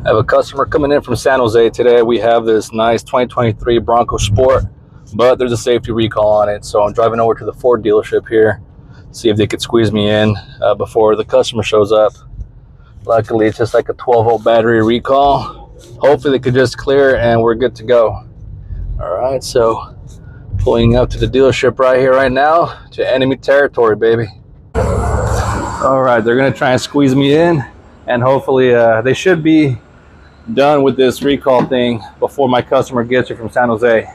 I have a customer coming in from San Jose today. We have this nice 2023 Bronco Sport, but there's a safety recall on it. So I'm driving over to the Ford dealership here, see if they could squeeze me in before the customer shows up. Luckily, it's just like a 12-volt battery recall. Hopefully they could just clear and we're good to go. All right, so pulling up to the dealership right here, right now, to enemy territory, baby. All right, they're gonna try and squeeze me in, and hopefully they should be done with this recall thing before my customer gets here from San Jose.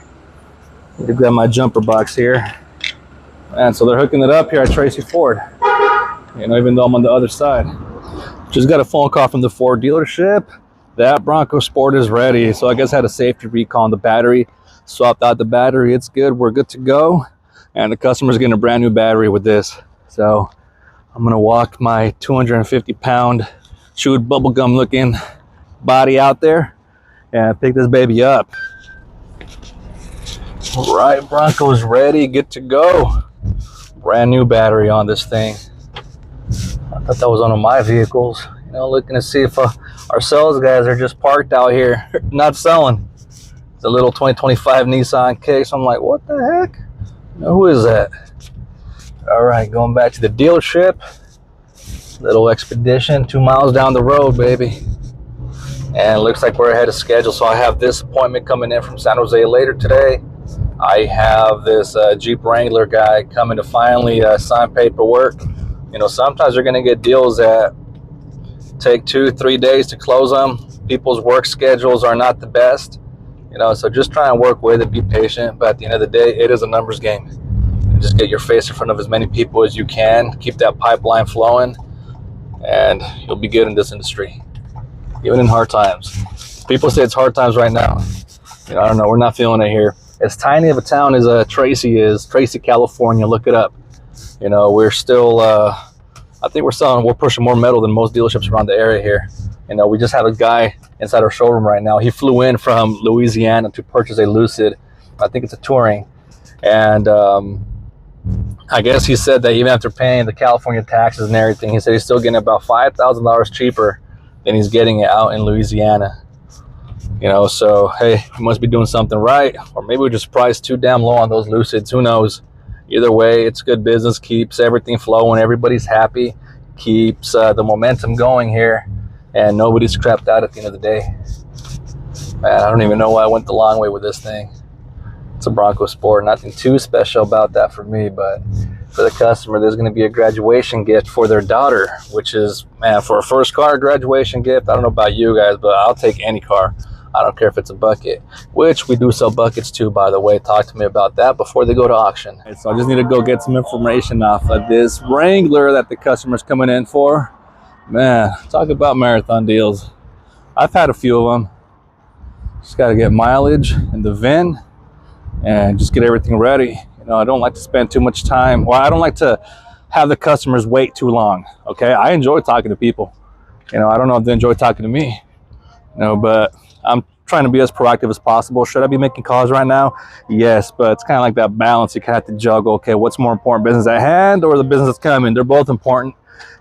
Need to grab my jumper box here. And so they're hooking it up here at Tracy Ford, you know, even though I'm on the other side. Just got a phone call from the Ford dealership. That Bronco Sport is ready. So I guess I had a safety recall on the battery. Swapped out the battery. It's good. We're good to go. And the customer's getting a brand new battery with this. So I'm going to walk my 250-pound chewed bubblegum looking body out there and pick this baby up. All right, Bronco's ready, good to go. Brand new battery on this thing. I thought that was one of my vehicles. You know, looking to see if our sales guys are just parked out here, not selling. It's a little 2025 Nissan case. I'm like, what the heck? Who is that? All right, going back to the dealership. Little expedition, 2 miles down the road, baby. And it looks like we're ahead of schedule. So I have this appointment coming in from San Jose later today. I have this Jeep Wrangler guy coming to finally sign paperwork. You know, sometimes you're going to get deals that take 2-3 days to close them. People's work schedules are not the best. You know, so just try and work with it, be patient. But at the end of the day, it is a numbers game. You just get your face in front of as many people as you can. Keep that pipeline flowing, and you'll be good in this industry. Even in hard times. People say it's hard times right now. You know, I don't know. We're not feeling it here. As tiny of a town as Tracy, California. Look it up. You know, we're still, I think we're pushing more metal than most dealerships around the area here. You know, we just have a guy inside our showroom right now. He flew in from Louisiana to purchase a Lucid. I think it's a Touring. And I guess he said that even after paying the California taxes and everything, he said he's still getting about $5,000 cheaper than he's getting it out in Louisiana. You know, so hey, we must be doing something right, or maybe we're just priced too damn low on those Lucids. Who knows? Either way, it's good business, keeps everything flowing, everybody's happy, keeps the momentum going here, and nobody's crapped out at the end of the day. Man, I don't even know why I went the long way with this thing. It's a Bronco Sport, nothing too special about that for me, but for the customer, there's going to be a graduation gift for their daughter, which is, man, for a first car graduation gift, I don't know about you guys, but I'll take any car. I don't care if it's a bucket, which we do sell buckets too, by the way. Talk to me about that before they go to auction. So I just need to go get some information off of this Wrangler that the customer's coming in for. Man, talk about marathon deals. I've had a few of them. Just got to get mileage and the VIN and just get everything ready. You know, I don't like to spend too much time. Well, I don't like to have the customers wait too long. Okay, I enjoy talking to people. You know, I don't know if they enjoy talking to me. You know, but I'm trying to be as proactive as possible. Should I be making calls right now? Yes, but it's kind of like that balance. You kind of have to juggle. Okay, what's more important, business at hand or the business that's coming? They're both important.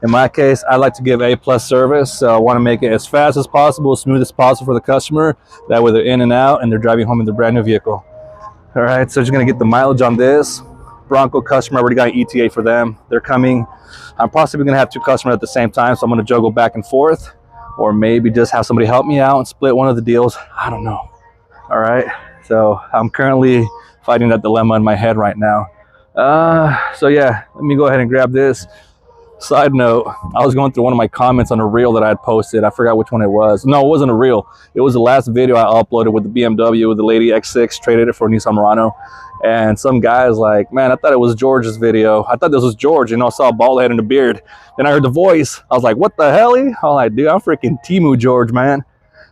In my case, I like to give A+ service, so I want to make it as fast as possible, as smooth as possible for the customer. That way they're in and out and they're driving home in their brand new vehicle. All right, so just gonna get the mileage on this Bronco customer. I already got an ETA for them. They're coming. I'm possibly gonna have 2 customers at the same time, so I'm gonna juggle back and forth, or maybe just have somebody help me out and split one of the deals. I don't know. All right, so I'm currently fighting that dilemma in my head right now. So yeah, let me go ahead and grab this. Side note, I was going through one of my comments on a reel that I had posted. I forgot which one it was. No, it wasn't a reel. It was the last video I uploaded with the BMW with the lady X6, traded it for a Nissan Murano. And some guy is like, man, I thought it was George's video. I thought this was George, you know, I saw a bald head and a beard. Then I heard the voice. I was like, what the hell? I'm like, dude, I'm freaking Timu George, man.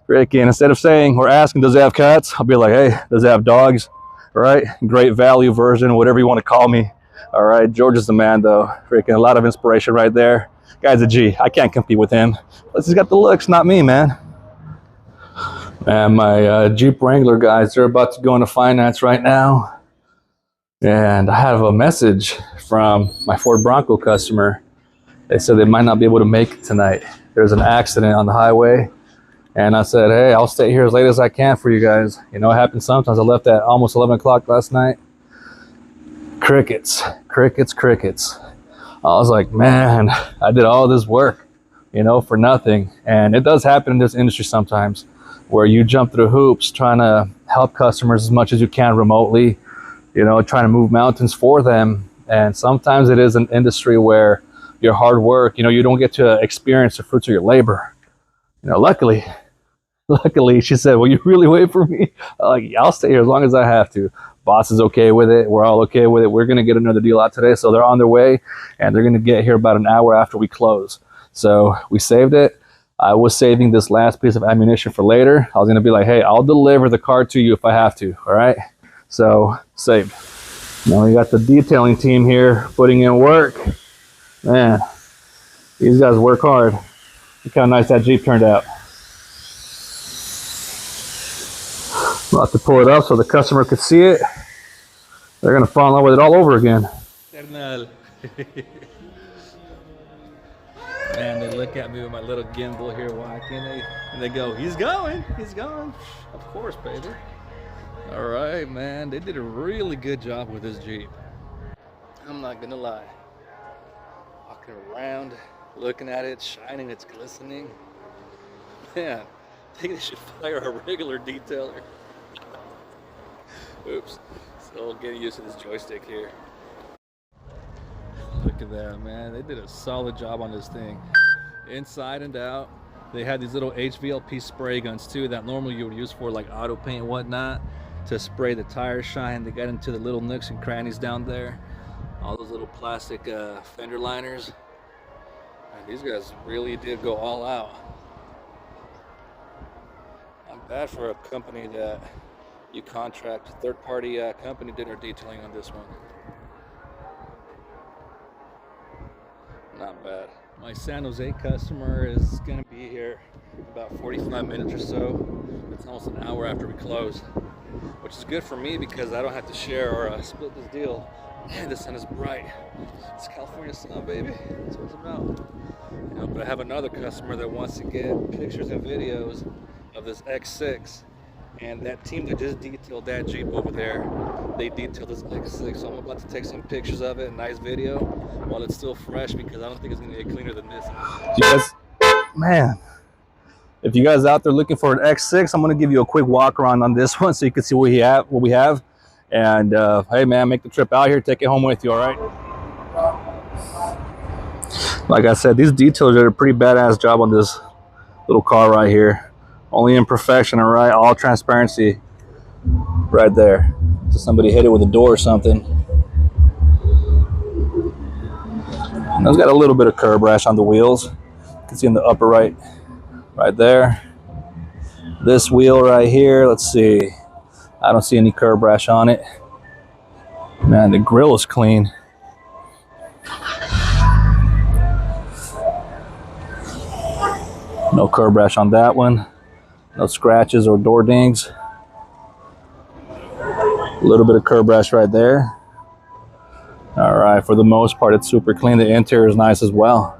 Freaking, instead of saying or asking, does it have cats? I'll be like, hey, does it have dogs? All right, great value version, whatever you want to call me. All right, George is the man, though. Freaking a lot of inspiration right there. Guy's a G. I can't compete with him. Plus, he's got the looks, not me, man. And my Jeep Wrangler guys, they're about to go into finance right now. And I have a message from my Ford Bronco customer. They said they might not be able to make it tonight. There's an accident on the highway. And I said, hey, I'll stay here as late as I can for you guys. You know, it happens sometimes. I left at almost 11 o'clock last night. Crickets, crickets, crickets. I was like, man, I did all this work, you know, for nothing. And it does happen in this industry sometimes, where you jump through hoops trying to help customers as much as you can remotely, you know, trying to move mountains for them. And sometimes it is an industry where your hard work, you know, you don't get to experience the fruits of your labor. You know, luckily, she said, will you really wait for me? I'm like, yeah, I'll stay here as long as I have to. Boss is okay with it. We're all okay with it. We're going to get another deal out today. So they're on their way, and they're going to get here about an hour after we close. So we saved it. I was saving this last piece of ammunition for later. I was going to be like, hey, I'll deliver the car to you if I have to. All right. So saved. Now we got the detailing team here putting in work. Man, these guys work hard. Look how nice that Jeep turned out. We'll have to pull it up so the customer could see it. They're going to fall in love with it all over again. And they look at me with my little gimbal here walking, and they go, he's going, he's going. Of course, baby. All right, man. They did a really good job with this Jeep. I'm not going to lie. Walking around, looking at it, shining, it's glistening. Man, I think they should fire a regular detailer. Oops. Still getting used to this joystick here. Look at that, man. They did a solid job on this thing. Inside and out. They had these little HVLP spray guns too that normally you would use for like auto paint and whatnot to spray the tires shine. They got into the little nooks and crannies down there. All those little plastic fender liners. Man, these guys really did go all out. Not bad for a company that you contract. Third-party company did our detailing on this one. Not bad. My San Jose customer is gonna be here in about 45 minutes or so. It's almost an hour after we close, which is good for me because I don't have to share or split this deal. Man, the sun is bright. It's California sun, baby. That's what it's about. You know, but I have another customer that wants to get pictures and videos of this X6. And that team that just detailed that Jeep over there, they detailed this X6. So I'm about to take some pictures of it, a nice video, while it's still fresh because I don't think it's gonna get cleaner than this. You guys, man, if you guys out there looking for an X6, I'm gonna give you a quick walk around on this one so you can see what we have. And hey, man, make the trip out here, take it home with you. All right. Like I said, these detailers did a pretty badass job on this little car right here. Only imperfection, all right? All transparency right there. So somebody hit it with a door or something. And it's got a little bit of curb rash on the wheels. You can see in the upper right there. This wheel right here, let's see. I don't see any curb rash on it. Man, the grill is clean. No curb rash on that one. No scratches or door dings. A little bit of curb rash right there. All right, for the most part, it's super clean. The interior is nice as well.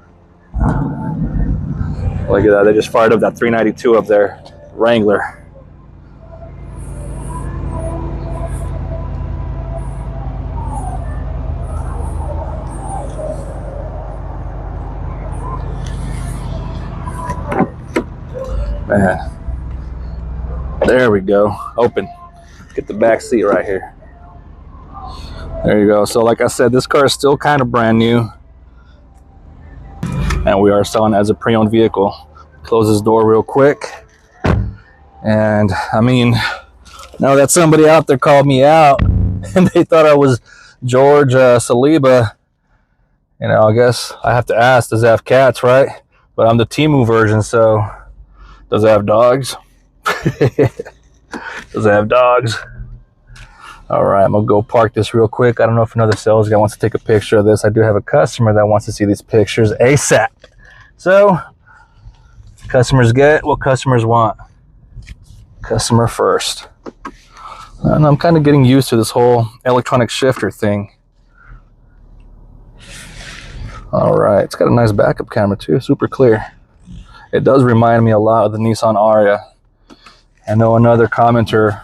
Look at that, they just fired up that 392 up there, Wrangler. Man. There we go. Open. Get the back seat right here. There you go. So like I said, this car is still kind of brand new. And we are selling it as a pre-owned vehicle. Close this door real quick. And I mean, now that somebody out there called me out and they thought I was George Saliba, you know, I guess I have to ask, does it have cats, right? But I'm the Temu version, so does it have dogs? Does it have dogs? All right, I'm gonna go park this real quick. I don't know if another sales guy wants to take a picture of this. I do have a customer that wants to see these pictures ASAP. So customers get what customers want. Customer first. And I'm kind of getting used to this whole electronic shifter thing. All right, it's got a nice backup camera too, super clear. It does remind me a lot of the Nissan Aria. I know another commenter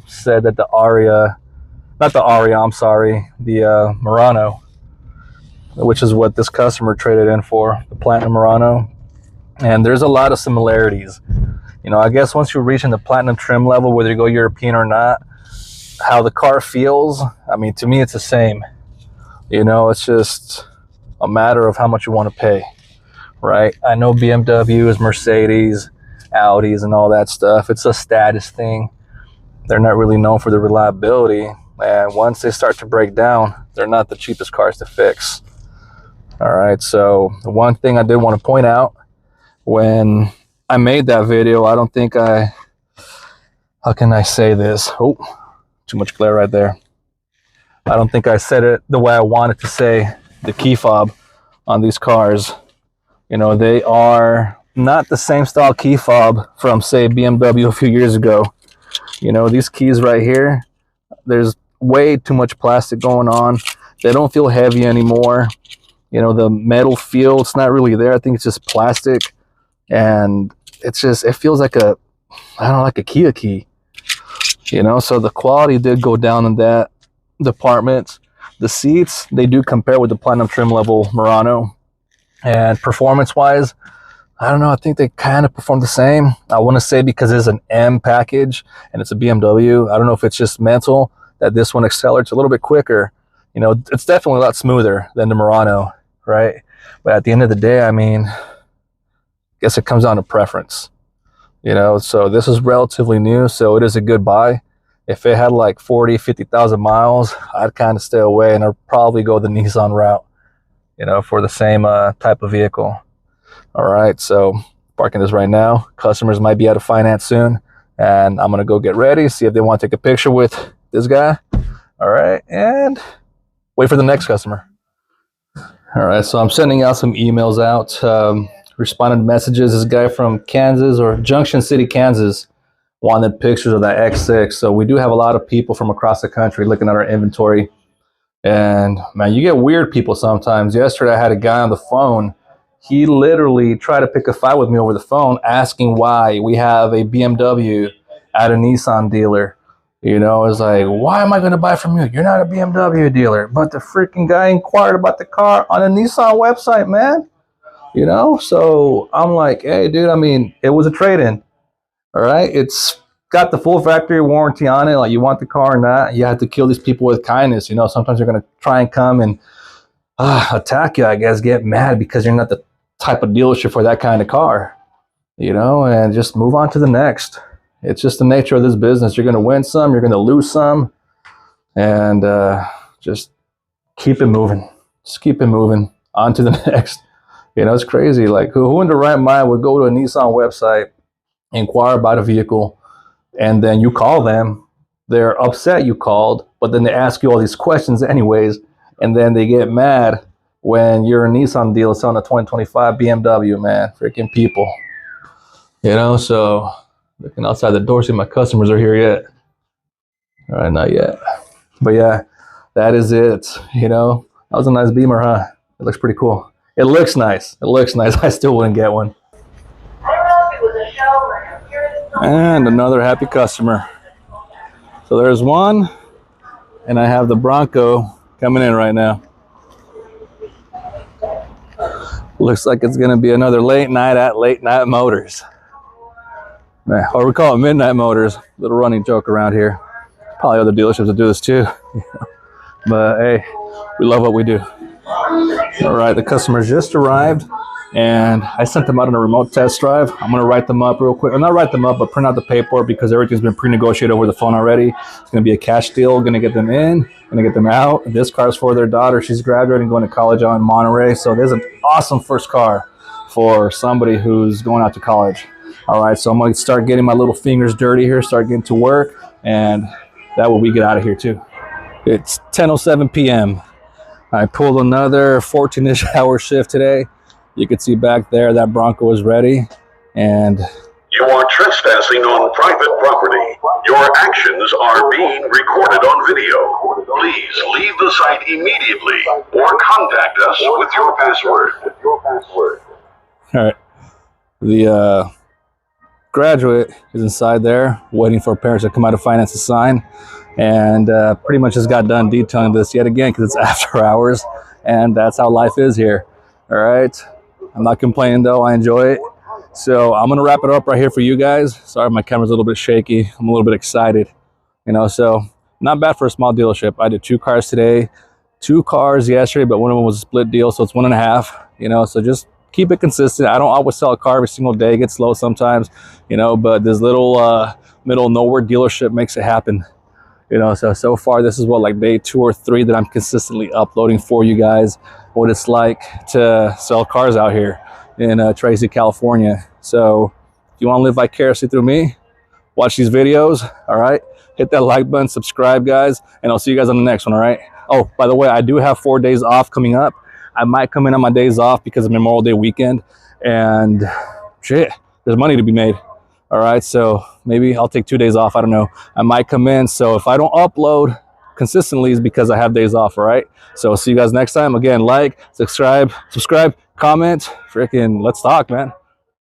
said that the Aria, not the Aria, I'm sorry, the Murano, which is what this customer traded in for, the Platinum Murano. And there's a lot of similarities. You know, I guess once you reach in the Platinum trim level, whether you go European or not, how the car feels, I mean, to me, it's the same. You know, it's just a matter of how much you want to pay, right? I know BMWs, Mercedes, Audis, and all that stuff, it's a status thing. They're not really known for the reliability. And once they start to break down, they're not the cheapest cars to fix. All right, so the one thing I did want to point out, when I made that video, I don't think how can I say this? Oh, too much glare right there. I don't think I said it the way I wanted to say the key fob on these cars. You know, they are not the same style key fob from, say, BMW a few years ago. You know, these keys right here, there's way too much plastic going on. They don't feel heavy anymore. You know, the metal feel, it's not really there. I think it's just plastic. And it's just, it feels like a, I don't know, like a Kia key. You know, so the quality did go down in that department. The seats, they do compare with the Platinum trim level Murano. And performance-wise, I don't know, I think they kind of perform the same. I want to say because it's an M package and it's a BMW. I don't know if it's just mental that this one accelerates a little bit quicker. You know, it's definitely a lot smoother than the Murano, right? But at the end of the day, I mean, I guess it comes down to preference. You know, so this is relatively new, so it is a good buy. If it had like 40, 50,000 miles, I'd kind of stay away and I'd probably go the Nissan route, you know, for the same type of vehicle. All right, so parking this right now. Customers might be out of finance soon, and I'm gonna go get ready, see if they want to take a picture with this guy. All right, and wait for the next customer. All right, so I'm sending out some emails out, responding to messages. This guy from Kansas, or Junction City, Kansas, wanted pictures of that X6. So we do have a lot of people from across the country looking at our inventory. And man, you get weird people sometimes. Yesterday I had a guy on the phone. He literally tried to pick a fight with me over the phone, asking why we have a BMW at a Nissan dealer. You know, it's like, why am I going to buy from you? You're not a BMW dealer. But the freaking guy inquired about the car on a Nissan website, man. You know, so I'm like, hey, dude, I mean, it was a trade-in. All right, it's got the full factory warranty on it. Like, you want the car or not, you have to kill these people with kindness. You know, sometimes they're going to try and come and attack you, I guess, get mad because you're not the type of dealership for that kind of car, you know, and just move on to the next. It's just the nature of this business. You're going to win some, you're going to lose some, and just keep it moving. Just keep it moving on to the next. You know, it's crazy. Like, who in the right mind would go to a Nissan website, inquire about a vehicle, and then you call them, they're upset you called, but then they ask you all these questions anyways, and then they get mad when you're a Nissan dealer selling a 2025 BMW, man. Freaking people. You know, so looking outside the door, see if my customers are here yet. All right, not yet. But yeah, that is it. You know, that was a nice Beamer, huh? It looks pretty cool. It looks nice. It looks nice. I still wouldn't get one. And another happy customer. So there's one, and I have the Bronco coming in right now. Looks like it's gonna be another late night at Late Night Motors. Or we call it Midnight Motors. Little running joke around here. Probably other dealerships that do this too. But hey, we love what we do. All right, the customers just arrived, and I sent them out on a remote test drive. I'm gonna write them up real quick. Or not write them up, but print out the paperwork because everything's been pre-negotiated over the phone already. It's gonna be a cash deal. Gonna get them in, gonna get them out. This car is for their daughter. She's graduating, going to college out in Monterey. So there's an awesome first car for somebody who's going out to college. All right, so I'm gonna start getting my little fingers dirty here, start getting to work, and that way we get out of here too. It's 10:07 p.m. I pulled another 14-ish hour shift today. You can see back there that Bronco is ready, and you are trespassing on private property. Your actions are being recorded on video. Please leave the site immediately or contact us with your password. All right. The graduate is inside there waiting for parents to come out of finance to sign, and pretty much just got done detailing this yet again because it's after hours, and that's how life is here. All right, I'm not complaining though, I enjoy it. So I'm gonna wrap it up right here for you guys. Sorry, my camera's a little bit shaky. I'm a little bit excited, you know. So not bad for a small dealership. I did 2 cars today, 2 cars yesterday, but one of them was a split deal, so it's 1.5, you know. So just keep it consistent. I don't always sell a car every single day. It gets slow sometimes, you know, but this little middle of nowhere dealership makes it happen, you know. So far this is what, like day 2 or 3 that I'm consistently uploading for you guys what it's like to sell cars out here in Tracy, California. So if you want to live vicariously through me, watch these videos. All right, hit that like button, subscribe guys, and I'll see you guys on the next one. All right. Oh, by the way, I do have 4 days off coming up. I might come in on my days off because of Memorial Day weekend, and shit, there's money to be made. All right, so maybe I'll take 2 days off. I don't know. I might come in. So if I don't upload consistently, is because I have days off. All right. So see you guys next time. Again, like, subscribe, comment. Freaking, let's talk, man.